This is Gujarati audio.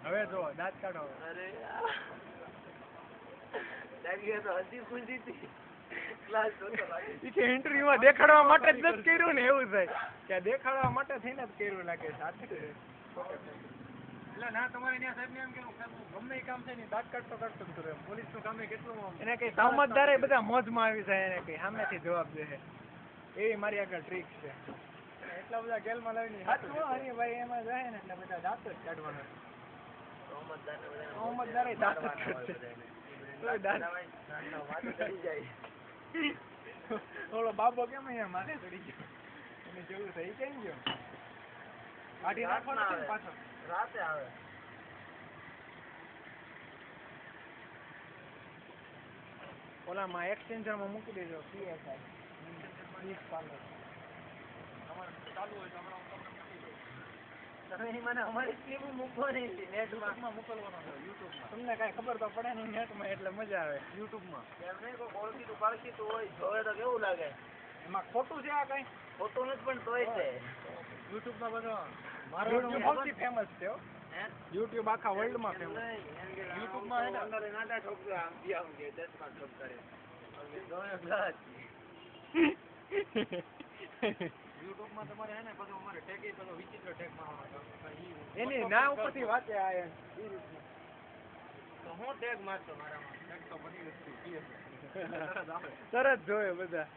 હવે જો દાંત કાઢો. અરે લાગી તો હજી ખુશી હતી ક્લાસ જોતો લાગે કે ઇન્ટરવ્યુ માં દેખાડવા માટે જ નથી કર્યું ને એવું થાય કે દેખાડવા માટે થઈને જ કર્યું લાગે છે. એટલે ના તમારે ત્યાં સાહેબ ને એમ કેવું ગમે કામ છે ને દાંત કાઢતો કાઢતો જ કરે. પોલીસ નું કામ કેટલું એને કઈ સમજદાર બધા મોજમાં આવી જાય એને કઈ સામેથી જવાબ દે એવી મારી આગળ ટ્રીક છે. એટલા બધા જેલમાં લાવીને સાચું હરીભાઈ એમાં જાય ને એટલે બધા દાંત જ કાઢવાના. મોહમ્મદદાર દાંત જ કાઢશે. ઓલો બાબો કેમ અહીંયા માથે ચડી ગયો એને જેવું થઈ કેમ ગયો કાઢી નાખવાનો પાછો રાતે આવે. ઓલામાં એક્સચેન્જર માં મૂકી દેજો PSI 20 પાર્લર અમારે ચાલુ હોય તો તમે મને અમારી સ્લીપ મૂકવાની નેટમાં મોકલવાનો છે યુટ્યુબમાં. તમને કાંઈ ખબર તો પડે નહીં નેટમાં એટલે મજા આવે યુટ્યુબમાં. એમ નહીં કોઈ ઓળખીતું પાળખીતું હોય જોવે તો કેવું લાગે. એમાં ખોટું છે આ કઈ ખોટું નથી પણ તોય છે યુટ્યુબમાં બધો મારો યુટ્યુબ સૌથી ફેમસ છે હો. યુટ્યુબ આખા વર્લ્ડ માં ફેમસ. યુટ્યુબમાં હે અંદર નાટા ઠોકરા આમ થી આમ કે 10 માં ઠોક કરે જોવે બ્લડ. યુટ્યુબમાં તમારે હે ને બધું અમારે ટેગ એ બધો વિચિત્ર ટેગ મારવાનો એની ના ઉપરથી વાતે આ એ રીતના તો હું ટેગ મારતો મારામાં ટેગ તો બની વસ્તુ તરત જોવે બધા.